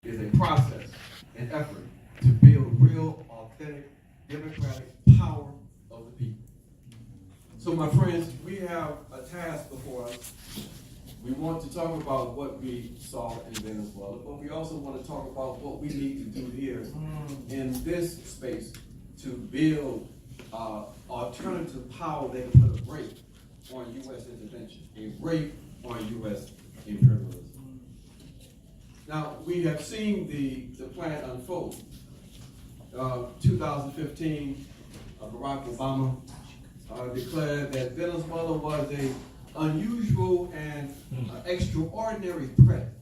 is a process, an effort to build real, authentic, democratic power of the people. So my friends, we have a task before us. We want to talk about what we saw in Venezuela, but we also want to talk about what we need to do here in this space to build alternative power that can put a brake on U.S. intervention, a brake on U.S. imperialism. Now, we have seen the plan unfold. 2015, Barack Obama declared that Venezuela was an unusual and extraordinary threat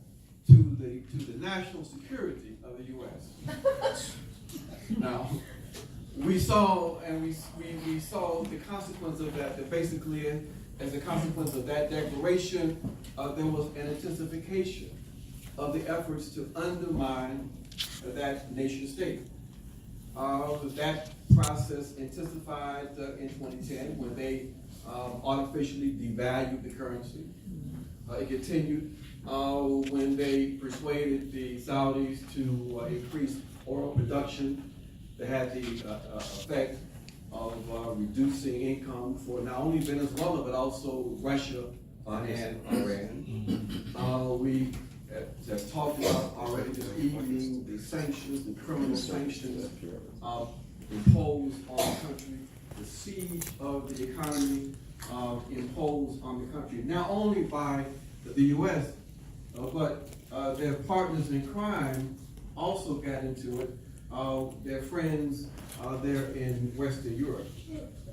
to the national security of the U.S. Now, we saw the consequence of that. That basically, as a consequence of that declaration, there was an intensification of the efforts to undermine that nation state. That process intensified in 2010 when they artificially devalued the currency. It continued when they persuaded the Saudis to increase oil production. That had the effect of reducing income for not only Venezuela but also Russia and Iran. We have talked about already this evening the sanctions, the criminal sanctions imposed on the country, the siege of the economy imposed on the country, not only by the U.S., but their partners in crime also got into it. Their friends there in Western Europe.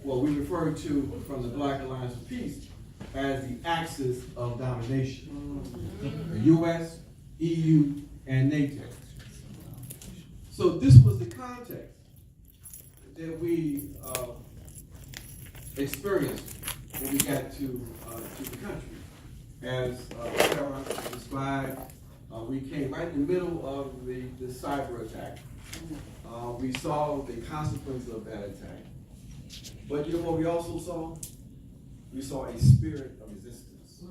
Well, we refer to from the Black Alliance for Peace as the axis of domination. The U.S., EU, and NATO. So this was the context that we experienced when we got to the country. As Sarah described, we came right in the middle of the cyber attack. We saw the consequence of that attack. But you know what we also saw? We saw a spirit of resistance.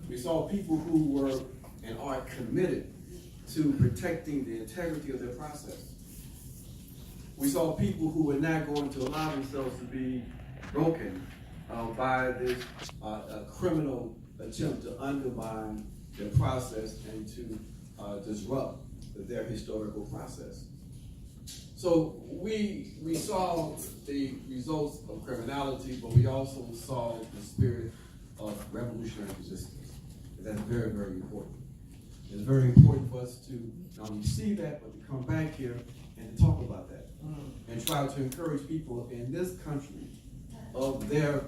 We saw people who were and are committed to protecting the integrity of their process. We saw people who were not going to allow themselves to be broken by this criminal attempt to undermine their process and to disrupt their historical process. So we saw the results of criminality, but we also saw the spirit of revolutionary resistance. And that's very, very important. It's very important for us to not only see that, but to come back here and to talk about that. And try to encourage people in this country of their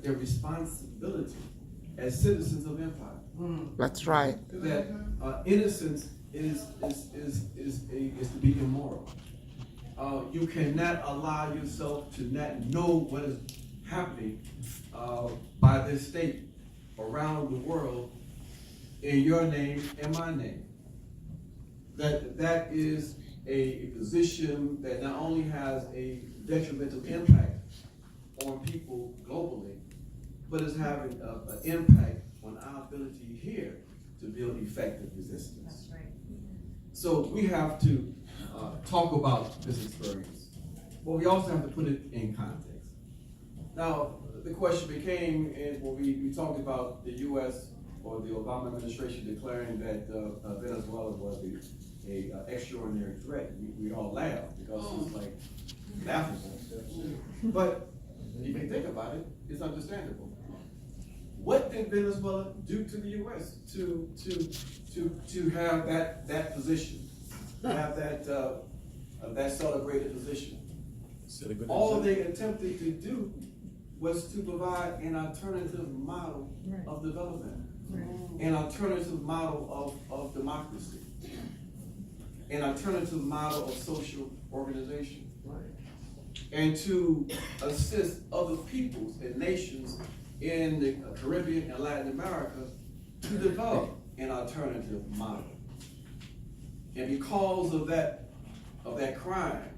responsibility as citizens of empire. That's right. That innocence is to be immoral. You cannot allow yourself to not know what is happening by this state around the world in your name and my name. That is a position that not only has a detrimental impact on people globally, but is having an impact on our ability here to build effective resistance. That's right. So we have to talk about this experience, but we also have to put it in context. Now, the question became, when we talked about the U.S. or the Obama administration declaring that Venezuela was a extraordinary threat, we all laughed because it's like laughable. But if you think about it, it's understandable. What did Venezuela do to the U.S. to have that position, have that celebrated position? All they attempted to do was to provide an alternative model of development, an alternative model of democracy, an alternative model of social organization, and to assist other peoples and nations in the Caribbean and Latin America to develop an alternative model. And because of that crime,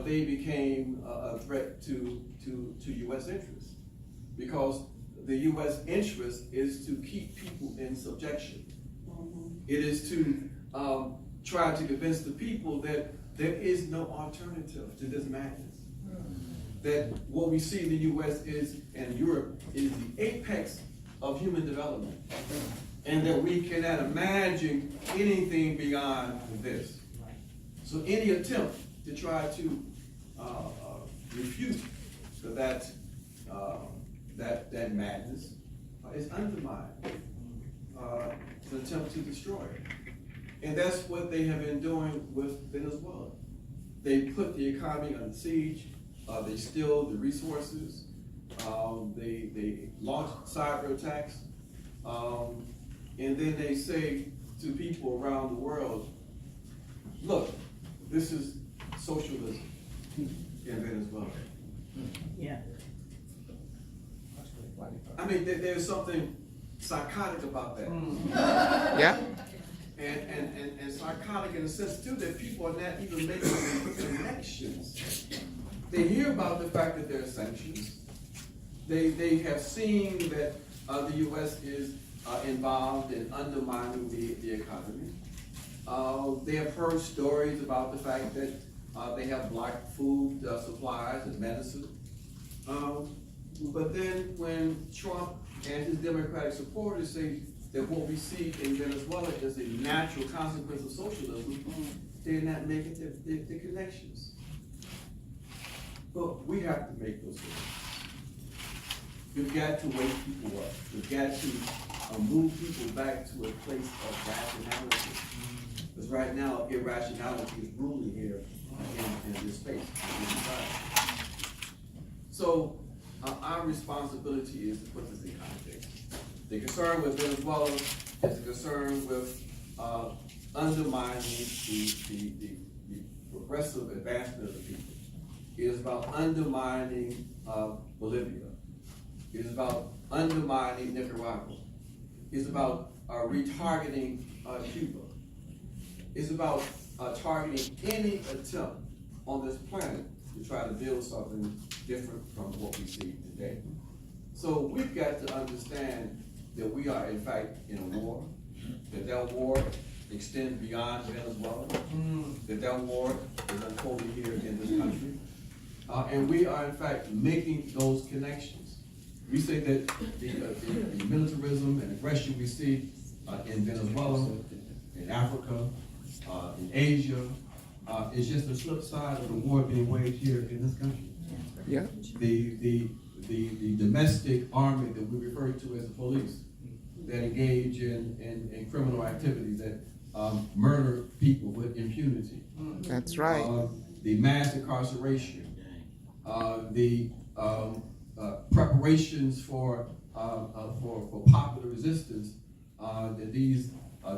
they became a threat to U.S. interests, because the U.S. interest is to keep people in subjection. It is to try to convince the people that there is no alternative to this madness. That what we see in the U.S. is, and Europe, is the apex of human development. And that we cannot imagine anything beyond this. So any attempt to try to refute that madness is undermined. It's an attempt to destroy it. And that's what they have been doing with Venezuela. They put the economy under siege. They steal the resources. They launch cyber attacks. And then they say to people around the world, look, this is socialism in Venezuela. Yeah. I mean, there's something psychotic about that. Yeah. And psychotic in the sense, too, that people are not even making connections. They hear about the fact that there are sanctions. They have seen that the U.S. is involved in undermining the economy. They have heard stories about the fact that they have blocked food supplies and medicine. But then when Trump and his Democratic supporters say that what we see in Venezuela is a natural consequence of socialism, they're not making the connections. But we have to make those connections. We've got to wake people up. We've got to move people back to a place of rationality. Because right now, irrationality is ruling here in this space, in this society. So our responsibility is to put this in context. The concern with Venezuela is the concern with undermining the progressive advancement of the people. It is about undermining Bolivia. It is about undermining Nicaragua. It's about retargeting Cuba. It's about targeting any attempt on this planet to try to build something different from what we see today. So we've got to understand that we are in fact in a war, that war extends beyond Venezuela, that war is unfolding here in this country. And we are in fact making those connections. We say that the militarism and aggression we see in Venezuela, in Africa, in Asia, is just the flip side of the war being waged here in this country. Yeah. The domestic army that we refer to as the police that engage in criminal activities that murder people with impunity. That's right. The mass incarceration, the preparations for popular resistance that these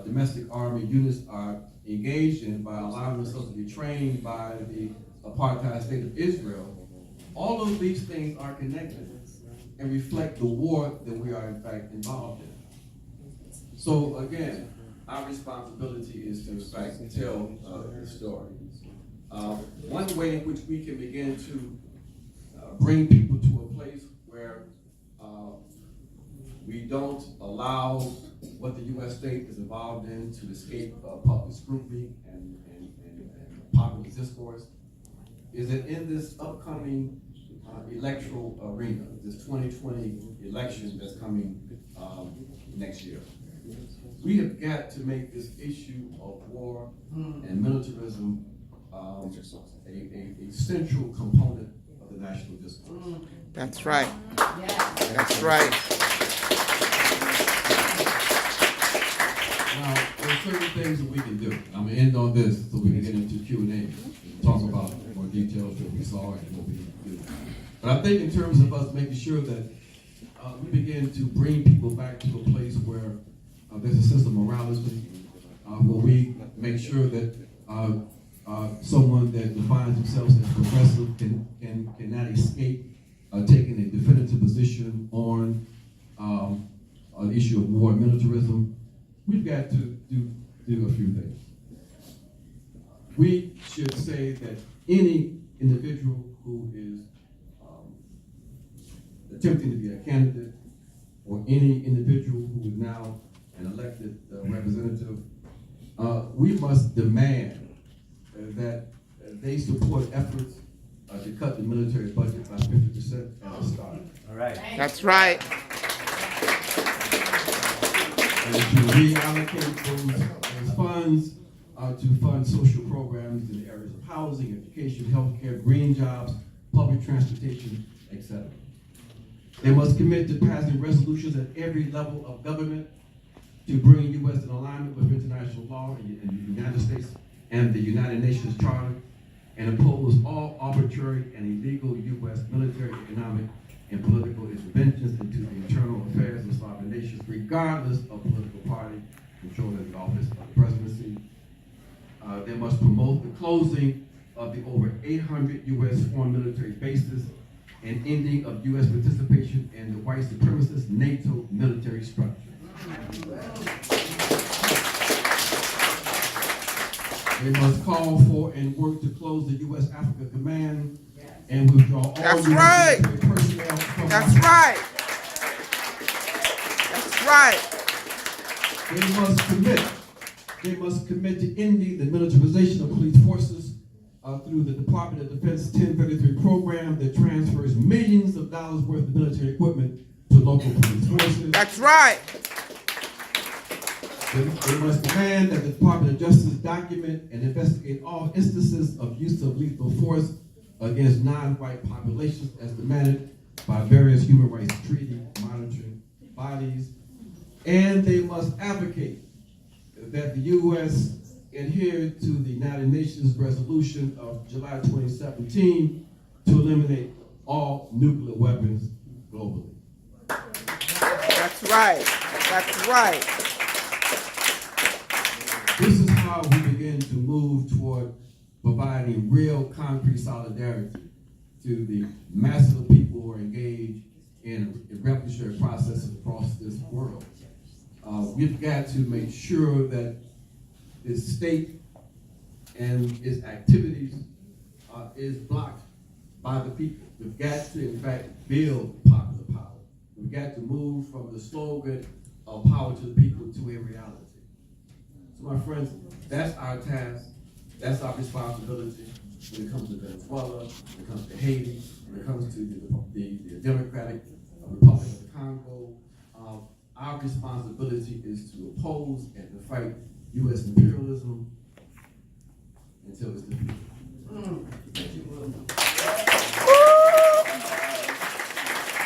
domestic army units are engaged in by allowing themselves to be trained by the apartheid state of Israel. All of these things are connected and reflect the war that we are in fact involved in. So again, our responsibility is to in fact tell the story. One way in which we can begin to bring people to a place where we don't allow what the U.S. state is involved in to escape public scrutiny and popular discourse is that in this upcoming electoral arena, this 2020 election that's coming next year, we have got to make this issue of war and militarism a central component of the national discourse. That's right. That's right. Now, there's certain things that we can do. I'm going to end on this so we can get into Q&A and talk about more details that we saw and what we do. But I think in terms of us making sure that we begin to bring people back to a place where there's a sense of morality, where we make sure that someone that defines themselves as progressive cannot escape taking a definitive position on an issue of war and militarism. We've got to do a few things. We should say that any individual who is attempting to be a candidate, or any individual who is now an elected representative we must demand that they support efforts to cut the military budget by 50% at the start. All right. That's right. And to reallocate those funds to fund social programs in the areas of housing, education, healthcare, green jobs, public transportation, etc. They must commit to passing resolutions at every level of government to bring U.S. in alignment with international law in the United States and the United Nations Charter, and oppose all arbitrary and illegal U.S. military, economic, and political interventions into the internal affairs of sovereign nations, regardless of political party controlling the office of the presidency. They must promote the closing of the over 800 U.S. foreign military bases and ending of U.S. participation in the white supremacist NATO military structure. They must call for and work to close the U.S. Africa Command and withdraw all That's U.S. right. military personnel from That's Africa. right. That's right. They must commit to ending the militarization of police forces through the Department of Defense 1033 program that transfers millions of dollars worth of military equipment to local police forces. That's right. They must demand that the Department of Justice document and investigate all instances of use of lethal force against non-white populations as demanded by various human rights treaty monitoring bodies. And they must advocate that the U.S. adhere to the United Nations resolution of July 2017 to eliminate all nuclear weapons globally. That's right. That's right. This is how we begin to move toward providing real concrete solidarity to the masses of people who are engaged in revolutionary processes across this world. We've got to make sure that the state and its activities is blocked by the people. We've got to, in fact, build popular power. We've got to move from the slogan of power to the people to a reality. So my friends, that's our task, that's our responsibility when it comes to Venezuela, when it comes to Haiti, when it comes to the Democratic Republic of the Congo. Our responsibility is to oppose and to fight U.S. imperialism until it's defeated. Thank you.